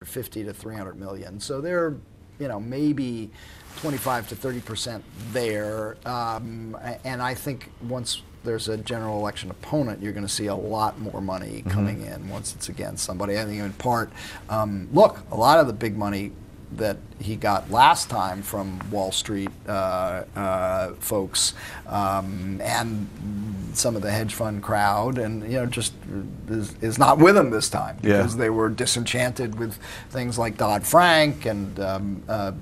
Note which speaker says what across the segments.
Speaker 1: 50 to 300 million. So they're, maybe 25 to 30% there. And I think once there's a general election opponent, you're going to see a lot more money coming in once it's against somebody. I think in part, look, a lot of the big money that he got last time from Wall Street folks and some of the hedge fund crowd, and just is not with him this time because they were disenchanted with things like Dodd-Frank and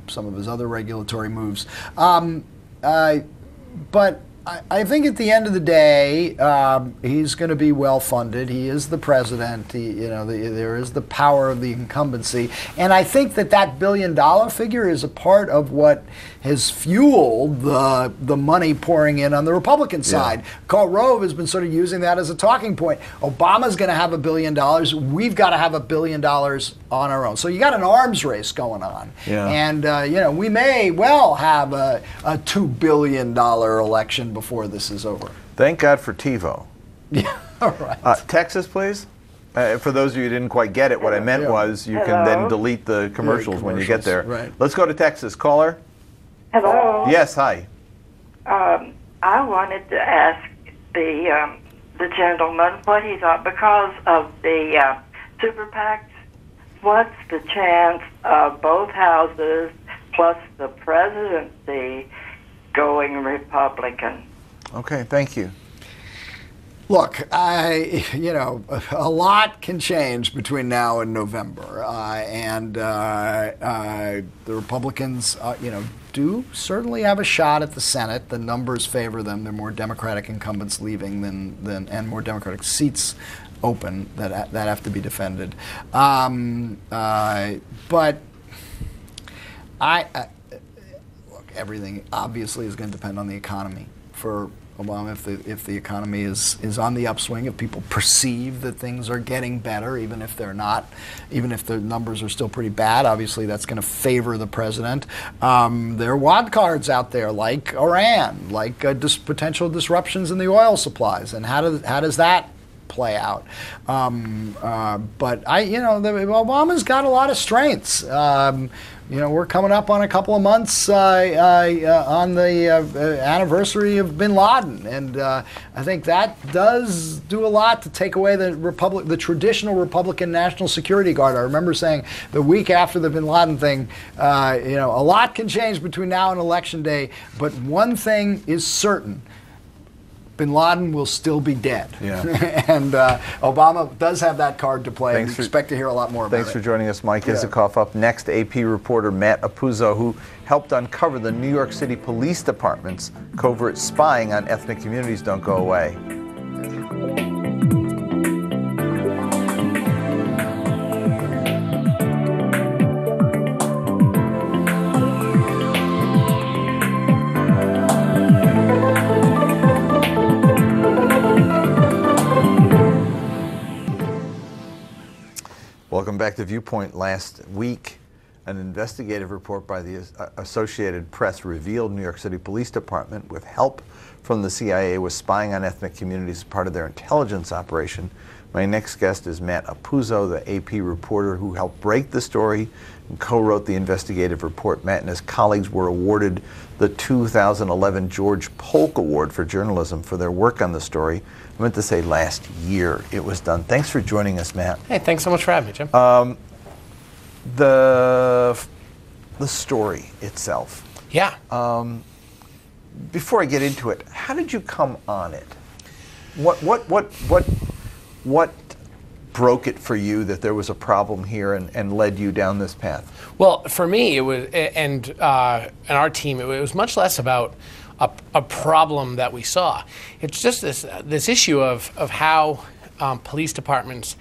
Speaker 1: some of his other regulatory moves. But I think at the end of the day, he's going to be well funded. He is the president. There is the power of the incumbency, and I think that $1 billion figure is a part of what has fueled the money pouring in on the Republican side. Karl Rove has been sort of using that as a talking point. Obama's going to have $1 billion. We've got to have $1 billion on our own. So you got an arms race going on, and we may well have a $2 billion election before this is over.
Speaker 2: Thank God for TiVo.
Speaker 1: Yeah, all right.
Speaker 2: Texas, please. For those of you who didn't quite get it, what I meant was you can then delete the commercials when you get there.
Speaker 1: Right.
Speaker 2: Let's go to Texas. Caller?
Speaker 3: Hello.
Speaker 2: Yes, hi.
Speaker 3: I wanted to ask the gentleman what he thought, because of the super PACs, what's the chance of both houses plus the presidency going Republican?
Speaker 2: Okay, thank you.
Speaker 1: Look, a lot can change between now and November, and the Republicans, do certainly have a shot at the Senate. The numbers favor them. There are more Democratic incumbents leaving and more Democratic seats open that have to be defended. But look, everything obviously is going to depend on the economy for Obama. If the economy is on the upswing, if people perceive that things are getting better, even if they're not, even if the numbers are still pretty bad, obviously that's going to favor the president. There are wild cards out there like Iran, like potential disruptions in the oil supplies, and how does that play out? But Obama's got a lot of strengths. We're coming up on a couple of months on the anniversary of bin Laden, and I think that does do a lot to take away the traditional Republican National Security Guard. I remember saying the week after the bin Laden thing, a lot can change between now and Election Day, but one thing is certain. Bin Laden will still be dead. Yeah. And Obama does have that card to play. We expect to hear a lot more about it.
Speaker 2: Thanks for joining us, Mike Isikoff. Up next, AP reporter Matt Apuzzo, who helped uncover the New York City Police Department's covert spying on ethnic communities. Don't go away. Welcome back to Viewpoint. Last week, an investigative report by the Associated Press revealed New York City Police Department, with help from the CIA, was spying on ethnic communities as part of their intelligence operation. My next guest is Matt Apuzzo, the AP reporter who helped break the story and co-wrote the investigative report. Matt and his colleagues were awarded the 2011 George Polk Award for Journalism for their work on the story. I meant to say last year it was done. Thanks for joining us, Matt.
Speaker 4: Hey, thanks so much for having me, Jim.
Speaker 2: The story itself.
Speaker 4: Yeah.
Speaker 2: Before I get into it, how did you come on it? What broke it for you that there was a problem here and led you down this path?
Speaker 4: Well, for me, it was, and our team, it was much less about a problem that we saw. It's just this issue of how police departments,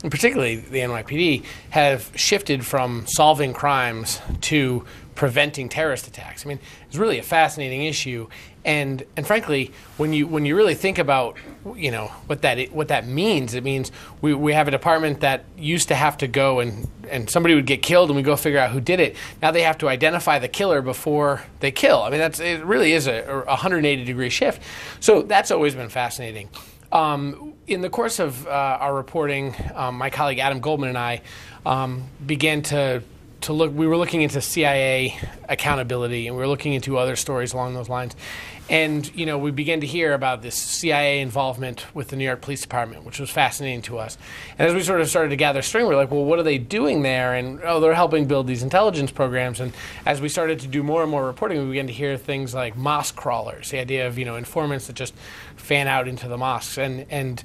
Speaker 4: and particularly the NYPD, have shifted from solving crimes to preventing terrorist attacks. I mean, it's really a fascinating issue, and frankly, when you really think about what that means, it means we have a department that used to have to go and somebody would get killed and we go figure out who did it. Now they have to identify the killer before they kill. I mean, it really is a 180-degree shift. So that's always been fascinating. in the course of our reporting, my colleague Adam Goldman and I began to look. We were looking into CIA accountability, and we were looking into other stories along those lines. And, we began to hear about this CIA involvement with the New York Police Department, which was fascinating to us. And as we sort of started to gather string, we were like, well, what are they doing there? And, they're helping build these intelligence programs. And as we started to do more and more reporting, we began to hear things like mosque crawlers, the idea of, informants that just fan out into the mosques, and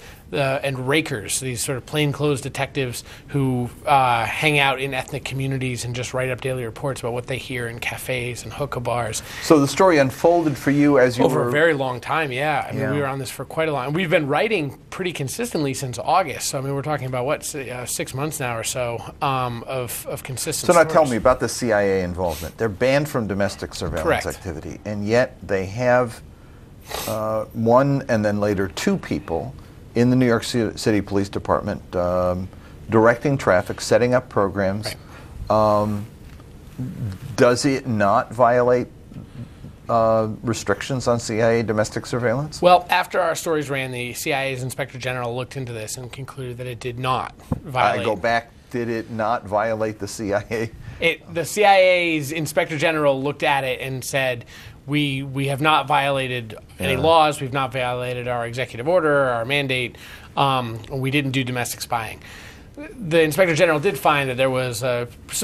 Speaker 4: rakers, these sort of plainclothes detectives who hang out in ethnic communities and just write up daily reports about what they hear in cafes and hookah bars.
Speaker 2: So the story unfolded for you as you
Speaker 4: over a very long time, yeah. I mean, we were on this for quite a long. We've been writing pretty consistently since August. So I mean, we're talking about 6 months now or so of consistent.
Speaker 2: So now
Speaker 4: stories.
Speaker 2: tell me about the CIA involvement. They're banned from domestic surveillance activity, and yet they have one and then later two people in the New York City Police Department directing traffic, setting up programs. Right. Does it not violate restrictions on CIA domestic surveillance?
Speaker 4: Well, after our stories ran, the CIA's Inspector General looked into this and concluded that it did not violate.
Speaker 2: I go back. Did it not violate the CIA?
Speaker 4: The CIA's Inspector General looked at it and said, we have not violated any laws. We've not violated our executive order, our mandate. We didn't do domestic spying. The Inspector General did find that there was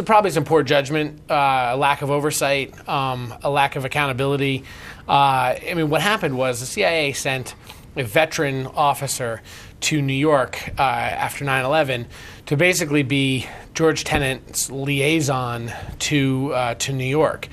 Speaker 4: probably some poor judgment, a lack of oversight, a lack of accountability. I mean, what happened was the CIA sent a veteran officer to New York after 9/11 to basically be George Tenet's liaison to New York.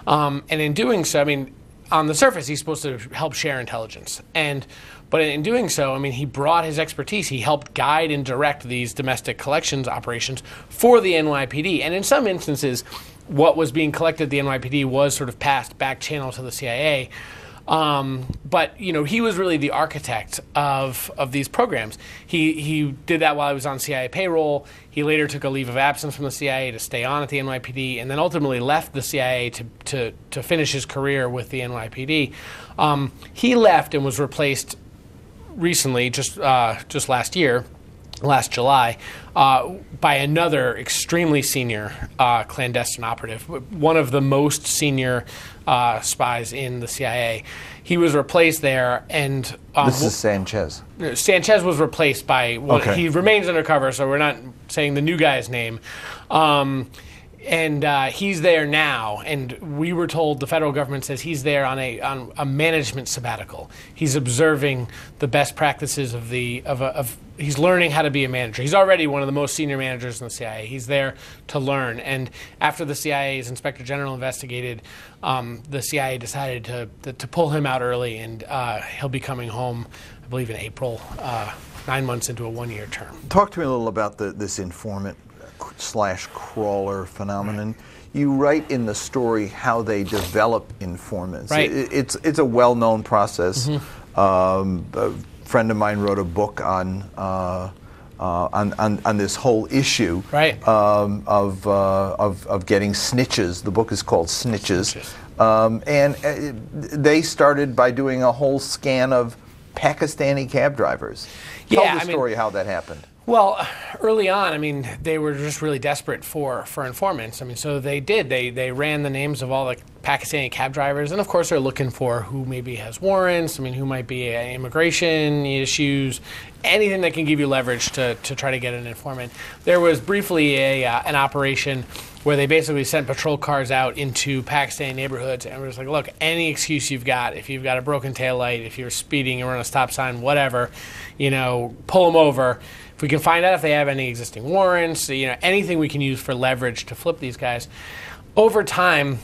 Speaker 4: And in doing so, I mean, on the surface, he's supposed to help share intelligence. But in doing so, I mean, he brought his expertise. He helped guide and direct these domestic collections operations for the NYPD. And in some instances, what was being collected at the NYPD was sort of passed back channel to the CIA. But he was really the architect of these programs. He did that while he was on CIA payroll. He later took a leave of absence from the CIA to stay on at the NYPD, and then ultimately left the CIA to finish his career with the NYPD. He left and was replaced recently, just last July, by another extremely senior clandestine operative, one of the most senior spies in the CIA. He was replaced there, and
Speaker 2: this is Sanchez.
Speaker 4: Sanchez was replaced by. He remains undercover, so we're not saying the new guy's name. And he's there now, and we were told the federal government says he's there on a management sabbatical. He's observing the best practices of he's learning how to be a manager. He's already one of the most senior managers in the CIA. He's there to learn. And after the CIA's Inspector General investigated, the CIA decided to pull him out early, and he'll be coming home, I believe, in April, 9 months into a one-year term.
Speaker 2: Talk to me a little about this informant / crawler phenomenon. You write in the story how they develop informants.
Speaker 4: Right.
Speaker 2: It's a well-known process.
Speaker 4: Mm-hmm.
Speaker 2: A friend of mine wrote a book on this whole issue of getting snitches. The book is called Snitches. And they started by doing a whole scan of Pakistani cab drivers. Tell the story how that happened.
Speaker 4: Well, early on, I mean, they were just really desperate for informants. I mean, so they did. They ran the names of all the Pakistani cab drivers, and of course, they're looking for who maybe has warrants. I mean, who might be immigration issues, anything that can give you leverage to try to get an informant. There was briefly an operation where they basically sent patrol cars out into Pakistani neighborhoods, and it was like, look, any excuse you've got, if you've got a broken taillight, if you're speeding, you're on a stop sign, whatever, pull them over. If we can find out if they have any existing warrants, anything we can use for leverage to flip these guys. Over time,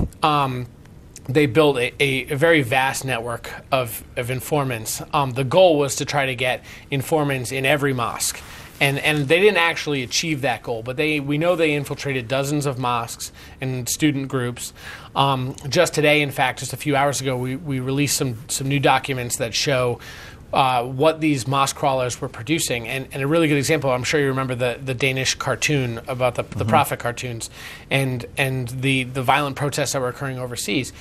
Speaker 4: they built a very vast network of informants. The goal was to try to get informants in every mosque. And they didn't actually achieve that goal, but we know they infiltrated dozens of mosques and student groups. Just today, in fact, just a few hours ago, we released some new documents that show what these mosque crawlers were producing. And a really good example, I'm sure you remember the Danish cartoon about the prophet cartoons and the violent protests that were occurring overseas.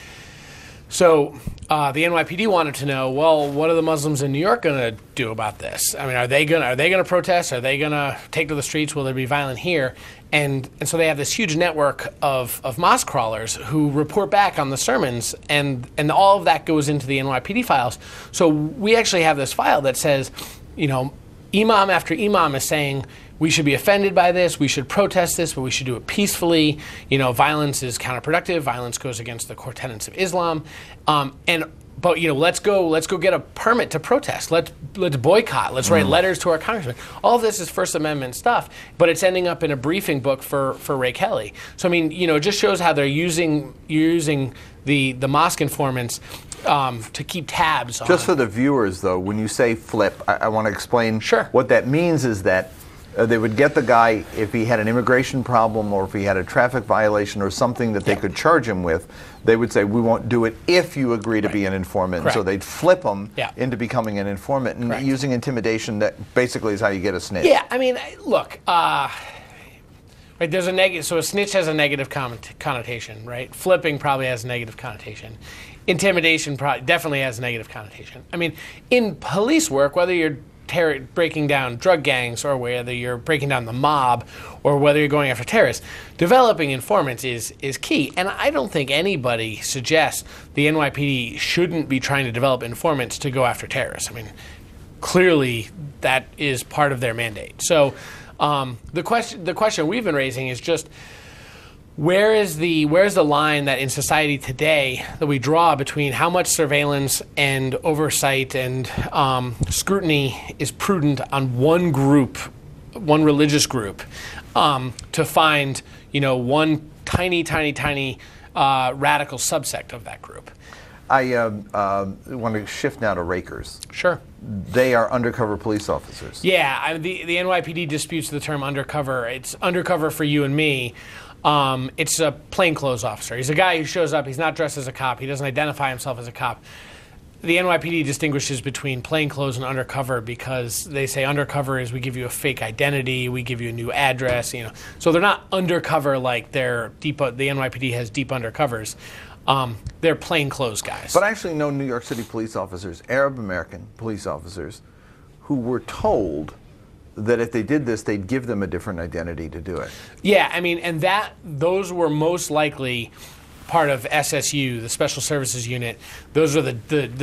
Speaker 4: So the NYPD wanted to know, well, what are the Muslims in New York going to do about this? I mean, are they going to protest? Are they going to take to the streets? Will there be violence here? And so they have this huge network of mosque crawlers who report back on the sermons, and all of that goes into the NYPD files. So we actually have this file that says, imam after imam is saying, we should be offended by this, we should protest this, but we should do it peacefully. Violence is counterproductive. Violence goes against the core tenets of Islam. But let's go get a permit to protest. Let's boycott. Let's write letters to our congressman. All of this is First Amendment stuff, but it's ending up in a briefing book for Ray Kelly. So it just shows how they're using the mosque informants to keep tabs on.
Speaker 2: Just for the viewers, though, when you say flip, I want to explain.
Speaker 4: Sure.
Speaker 2: What that means is that they would get the guy if he had an immigration problem or if he had a traffic violation or something that they could charge him with. They would say, we won't do it if you agree to be an informant.
Speaker 4: Correct.
Speaker 2: So they'd flip him into becoming an informant. And using intimidation, that basically is how you get a snitch.
Speaker 4: Yeah, I mean, look, there's a negative. So a snitch has a negative connotation, right? Flipping probably has a negative connotation. Intimidation definitely has a negative connotation. I mean, in police work, whether you're breaking down drug gangs or whether you're breaking down the mob or whether you're going after terrorists, developing informants is key. And I don't think anybody suggests the NYPD shouldn't be trying to develop informants to go after terrorists. I mean, clearly that is part of their mandate. So the question we've been raising is just, where's the line that in society today that we draw between how much surveillance and oversight and scrutiny is prudent on one group, one religious group, to find one tiny radical subsect of that group?
Speaker 2: I want to shift now to rakers.
Speaker 4: Sure.
Speaker 2: They are undercover police officers.
Speaker 4: Yeah, the NYPD disputes the term undercover. It's undercover for you and me. It's a plainclothes officer. He's a guy who shows up. He's not dressed as a cop. He doesn't identify himself as a cop. The NYPD distinguishes between plainclothes and undercover because they say undercover is we give you a fake identity, we give you a new address. So they're not undercover like they're deep. The NYPD has deep undercovers. They're plainclothes guys.
Speaker 2: But I actually know New York City police officers, Arab American police officers, who were told that if they did this, they'd give them a different identity to do it.
Speaker 4: Yeah, I mean, and those were most likely part of SSU, the Special Services Unit. Those are the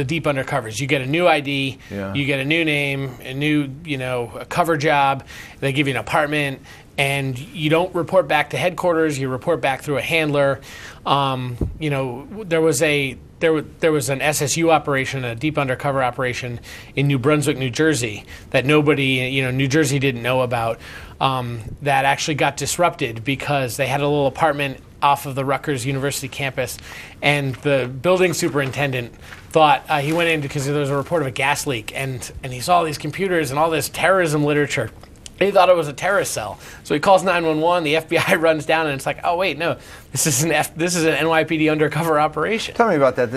Speaker 4: deep undercovers. You get a new ID, you get a new name, a new a cover job. They give you an apartment, and you don't report back to headquarters. You report back through a handler. There was an SSU operation, a deep undercover operation in New Brunswick, New Jersey, that nobody, New Jersey didn't know about, that actually got disrupted because they had a little apartment off of the Rutgers University campus, and the building superintendent thought, he went in because there was a report of a gas leak, and he saw all these computers and all this terrorism literature. He thought it was a terrorist cell. So he calls 911, the FBI runs down, and it's like, oh, wait, no, this is an NYPD undercover operation.
Speaker 2: Tell me about that.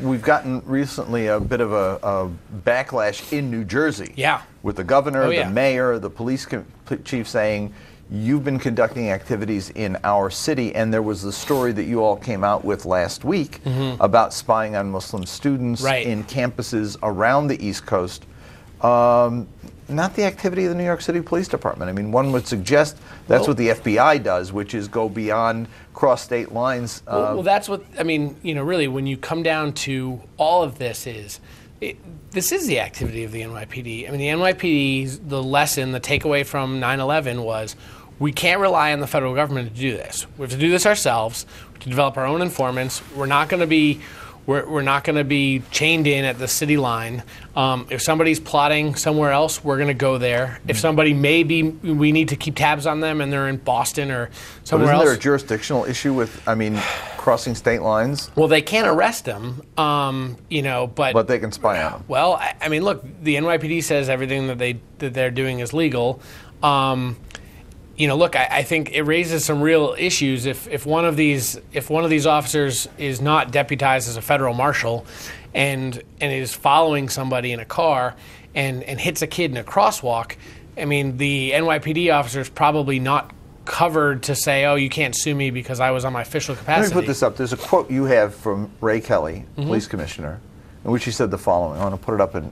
Speaker 2: We've gotten recently a bit of a backlash in New Jersey.
Speaker 4: Yeah.
Speaker 2: With the governor, the mayor, the police chief saying, you've been conducting activities in our city, and there was the story that you all came out with last week about spying on Muslim students in campuses around the East Coast. Not the activity of the New York City Police Department. I mean, one would suggest that's what the FBI does, which is go beyond cross state lines.
Speaker 4: Well, that's what, I mean, really, when you come down to all of this this is the activity of the NYPD. I mean, the NYPD's, the takeaway from 9/11 was, we can't rely on the federal government to do this. We have to do this ourselves. We have to develop our own informants. We're not going to be chained in at the city line. If somebody's plotting somewhere else, we're going to go there. If somebody we need to keep tabs on them and they're in Boston or somewhere else.
Speaker 2: Isn't there a jurisdictional issue with, crossing state lines?
Speaker 4: Well, they can't arrest them, but
Speaker 2: they can spy on them.
Speaker 4: Well, I mean, look, the NYPD says everything that they're doing is legal. Look, I think it raises some real issues if one of these officers is not deputized as a federal marshal and is following somebody in a car and hits a kid in a crosswalk. I mean, the NYPD officer is probably not covered to say, oh, you can't sue me because I was on my official capacity.
Speaker 2: Let me put this up. There's a quote you have from Ray Kelly, police commissioner, in which he said the following. I want to put it up and